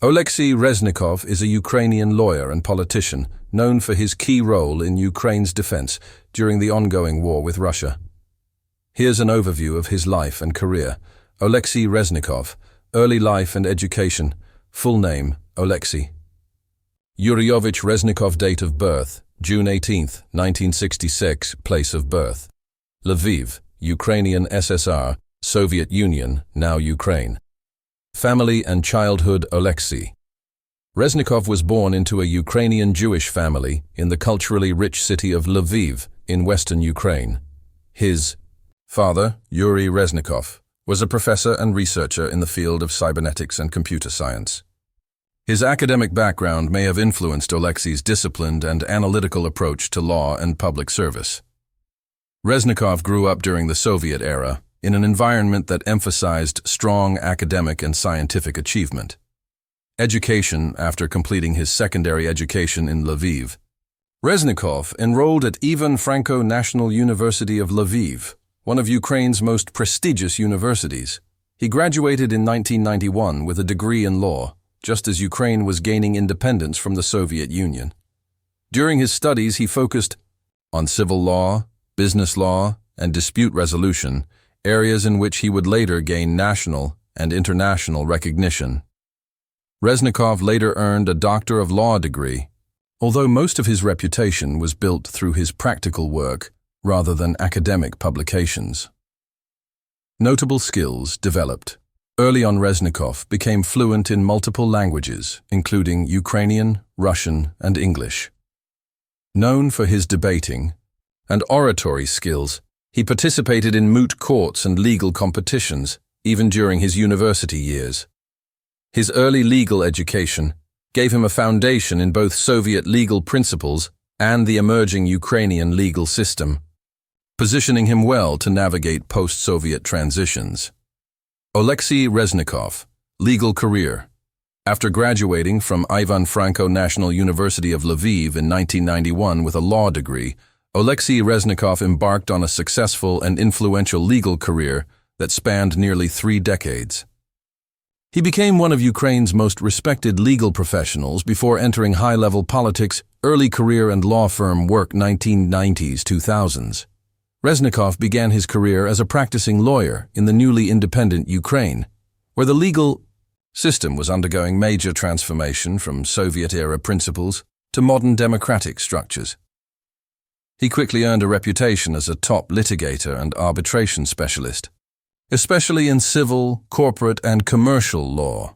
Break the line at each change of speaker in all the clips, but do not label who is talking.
Oleksii Reznikov is a Ukrainian lawyer and politician known for his key role in Ukraine's defense during the ongoing war with Russia. Here's an overview of his life and career. Oleksii Reznikov, early life and education, full name, Oleksii Yuryovich Reznikov, date of birth, June 18, 1966, place of birth, Lviv, Ukrainian SSR, Soviet Union, now Ukraine. Family and childhood. Oleksii Reznikov was born into a Ukrainian Jewish family in the culturally rich city of Lviv in western Ukraine. His father, Yuri Reznikov, was a professor and researcher in the field of cybernetics and computer science. His academic background may have influenced Oleksii's disciplined and analytical approach to law and public service. Reznikov grew up during the Soviet era in an environment that emphasized strong academic and scientific achievement. Education. After completing his secondary education in Lviv, Reznikov enrolled at Ivan Franko National University of Lviv, one of Ukraine's most prestigious universities. He graduated in 1991 with a degree in law, just as Ukraine was gaining independence from the Soviet Union. During his studies, he focused on civil law, business law, and dispute resolution, areas in which he would later gain national and international recognition. Reznikov later earned a Doctor of Law degree, although most of his reputation was built through his practical work rather than academic publications. Notable skills developed. Early on, Reznikov became fluent in multiple languages, including Ukrainian, Russian, and English. Known for his debating and oratory skills, he participated in moot courts and legal competitions, even during his university years. His early legal education gave him a foundation in both Soviet legal principles and the emerging Ukrainian legal system, positioning him well to navigate post-Soviet transitions. Oleksii Reznikov, legal career. After graduating from Ivan Franko National University of Lviv in 1991 with a law degree, Oleksii Reznikov embarked on a successful and influential legal career that spanned nearly 3 decades. He became one of Ukraine's most respected legal professionals before entering high-level politics, early career and law firm work 1990s-2000s. Reznikov began his career as a practicing lawyer in the newly independent Ukraine, where the legal system was undergoing major transformation from Soviet-era principles to modern democratic structures. He quickly earned a reputation as a top litigator and arbitration specialist, especially in civil, corporate, and commercial law.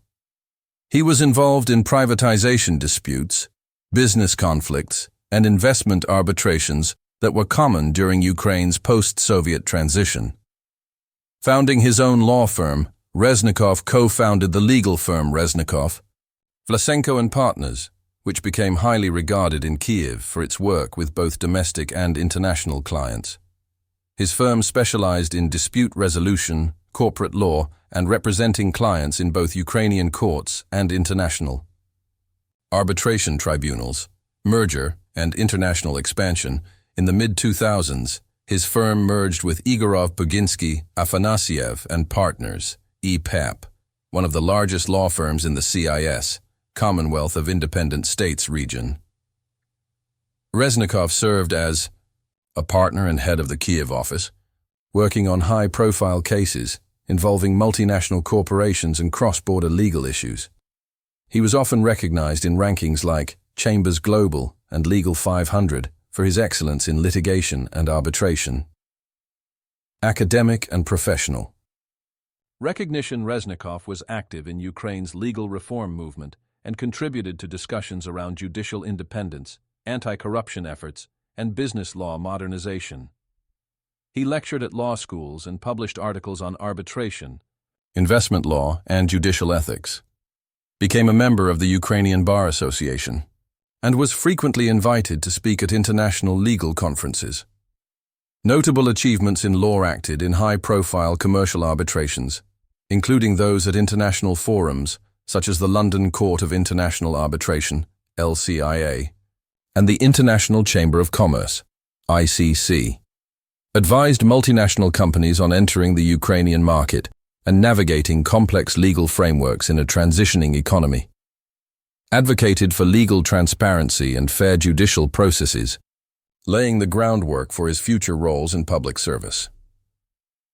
He was involved in privatization disputes, business conflicts, and investment arbitrations that were common during Ukraine's post-Soviet transition. Founding his own law firm, Reznikov co-founded the legal firm Reznikov, Vlasenko and Partners, which became highly regarded in Kyiv for its work with both domestic and international clients. His firm specialized in dispute resolution, corporate law, and representing clients in both Ukrainian courts and international arbitration tribunals, merger, and international expansion. In the mid-2000s, his firm merged with Igorov Buginsky, Afanasyev and Partners, EPAP, one of the largest law firms in the CIS, Commonwealth of Independent States region. Reznikov served as a partner and head of the Kyiv office, working on high-profile cases involving multinational corporations and cross-border legal issues. He was often recognized in rankings like Chambers Global and Legal 500 for his excellence in litigation and arbitration. Academic and professional. Recognition. Reznikov was active in Ukraine's legal reform movement and contributed to discussions around judicial independence, anti-corruption efforts, and business law modernization. He lectured at law schools and published articles on arbitration, investment law, and judicial ethics. Became a member of the Ukrainian Bar Association, and was frequently invited to speak at international legal conferences. Notable achievements in law. Acted in high-profile commercial arbitrations, including those at international forums such as the London Court of International Arbitration, LCIA, and the International Chamber of Commerce, ICC. Advised multinational companies on entering the Ukrainian market and navigating complex legal frameworks in a transitioning economy. advocated for legal transparency and fair judicial processes, laying the groundwork for his future roles in public service.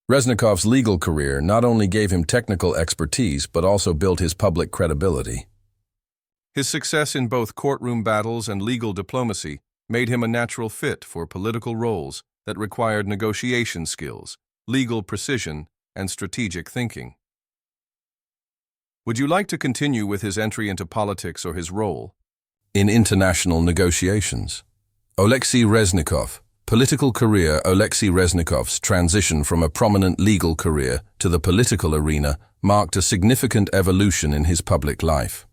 Reznikov's legal career not only gave him technical expertise but also built his public credibility. His success in both courtroom battles and legal diplomacy made him a natural fit for political roles that required negotiation skills, legal precision, and strategic thinking. Would you like to continue with his entry into politics or his role in international negotiations? Oleksii Reznikov. Political career. Oleksii Reznikov's transition from a prominent legal career to the political arena marked a significant evolution in his public life.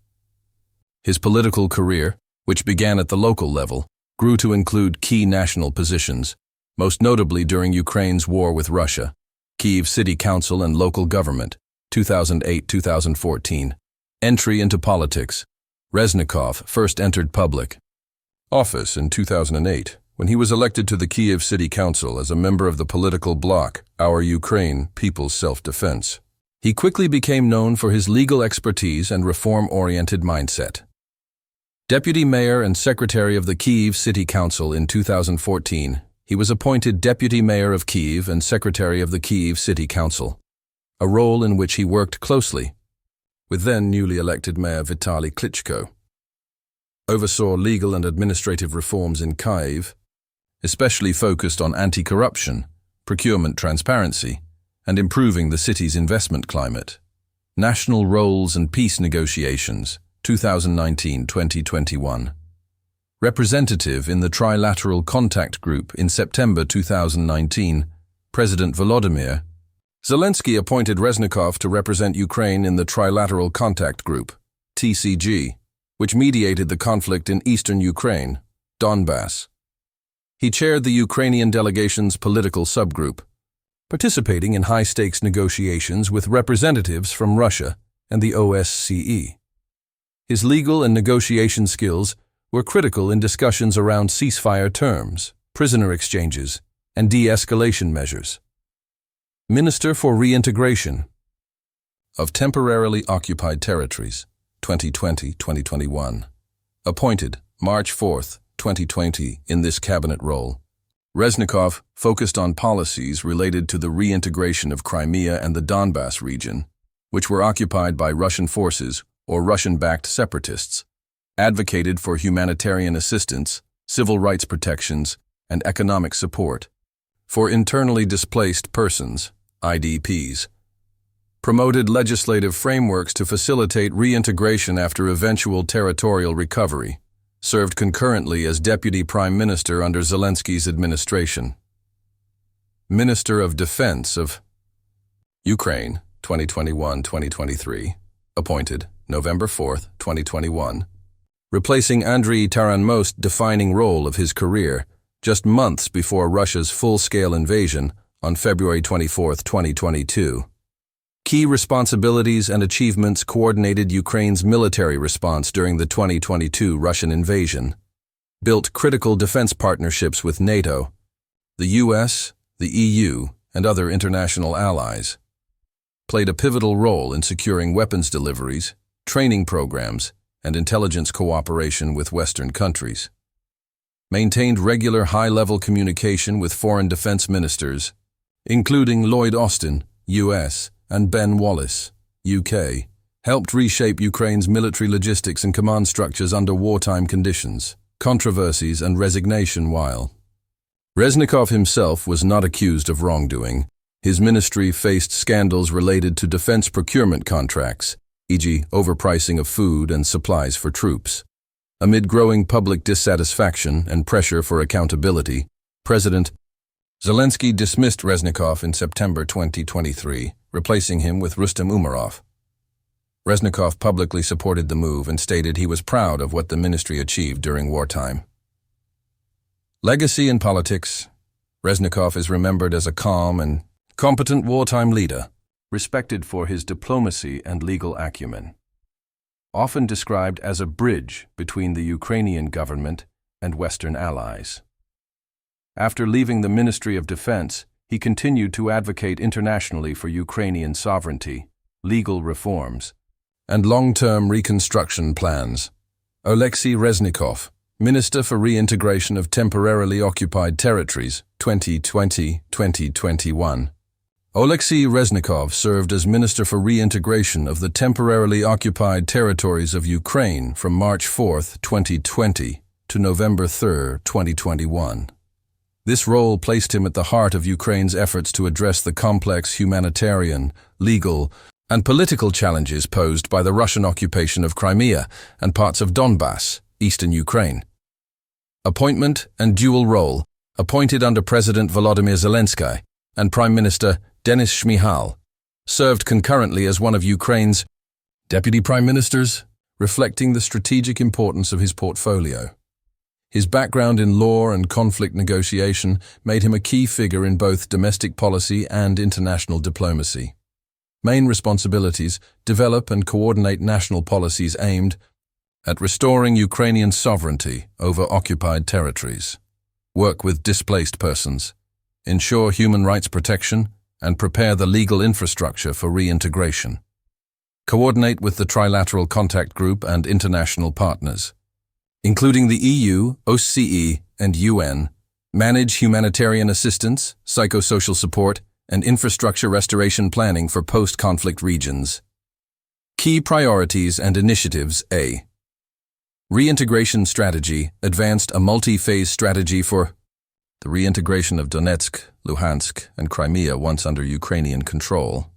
His political career, which began at the local level, grew to include key national positions, most notably during Ukraine's war with Russia, Kyiv City Council and local government, 2008-2014. Entry into politics. Reznikov first entered public office in 2008, when he was elected to the Kyiv City Council as a member of the political bloc, Our Ukraine People's Self-Defense. He quickly became known for his legal expertise and reform-oriented mindset. Deputy Mayor and Secretary of the Kyiv City Council in 2014, he was appointed Deputy Mayor of Kyiv and Secretary of the Kyiv City Council, a role in which he worked closely with then newly elected Mayor Vitaly Klitschko. Oversaw legal and administrative reforms in Kyiv, especially focused on anti-corruption, procurement transparency, and improving the city's investment climate. National roles and peace negotiations, 2019-2021. Representative in the Trilateral Contact Group in September 2019, President Volodymyr Zelensky appointed Reznikov to represent Ukraine in the Trilateral Contact Group, TCG, which mediated the conflict in eastern Ukraine, Donbass. He chaired the Ukrainian delegation's political subgroup, participating in high-stakes negotiations with representatives from Russia and the OSCE. His legal and negotiation skills were critical in discussions around ceasefire terms, prisoner exchanges, and de-escalation measures. Minister for Reintegration of Temporarily Occupied Territories, 2020-2021. Appointed March 4, 2020, in this cabinet role. Reznikov focused on policies related to the reintegration of Crimea and the Donbass region, which were occupied by Russian forces or Russian-backed separatists, advocated for humanitarian assistance, civil rights protections, and economic support for internally displaced persons, IDPs, promoted legislative frameworks to facilitate reintegration after eventual territorial recovery, served concurrently as Deputy Prime Minister under Zelensky's administration. Minister of Defense of Ukraine, 2021-2023, appointed November 4, 2021, replacing Andriy Taranmost's defining role of his career just months before Russia's full-scale invasion on February 24, 2022. Key responsibilities and achievements: coordinated Ukraine's military response during the 2022 Russian invasion, built critical defense partnerships with NATO, the US, the EU, and other international allies, played a pivotal role in securing weapons deliveries, training programs, and intelligence cooperation with Western countries, maintained regular high-level communication with foreign defense ministers, including Lloyd Austin, US, and Ben Wallace, UK, helped reshape Ukraine's military logistics and command structures under wartime conditions, controversies, and resignation. While Reznikov himself was not accused of wrongdoing, his ministry faced scandals related to defense procurement contracts, e.g., overpricing of food and supplies for troops. Amid growing public dissatisfaction and pressure for accountability, President Zelensky dismissed Reznikov in September 2023, replacing him with Rustem Umerov. Reznikov publicly supported the move and stated he was proud of what the ministry achieved during wartime. Legacy in politics. Reznikov is remembered as a calm and competent wartime leader, respected for his diplomacy and legal acumen. Often described as a bridge between the Ukrainian government and Western allies. After leaving the Ministry of Defense, he continued to advocate internationally for Ukrainian sovereignty, legal reforms, and long-term reconstruction plans, Oleksii Reznikov, Minister for Reintegration of Temporarily Occupied Territories, 2020-2021. Oleksii Reznikov served as Minister for Reintegration of the Temporarily Occupied Territories of Ukraine from March 4, 2020 to November 3, 2021. This role placed him at the heart of Ukraine's efforts to address the complex humanitarian, legal, and political challenges posed by the Russian occupation of Crimea and parts of Donbass, eastern Ukraine. Appointment and dual role, appointed under President Volodymyr Zelensky and Prime Minister Denis Shmyhal, served concurrently as one of Ukraine's deputy prime ministers, reflecting the strategic importance of his portfolio. His background in law and conflict negotiation made him a key figure in both domestic policy and international diplomacy. Main responsibilities: develop and coordinate national policies aimed at restoring Ukrainian sovereignty over occupied territories, work with displaced persons, ensure human rights protection, and prepare the legal infrastructure for reintegration. Coordinate with the Trilateral Contact Group and international partners, including the EU, OSCE, and UN, manage humanitarian assistance, psychosocial support, and infrastructure restoration planning for post-conflict regions. Key priorities and initiatives: A. Reintegration strategy advanced a multi-phase strategy for the reintegration of Donetsk, Luhansk, and Crimea once under Ukrainian control.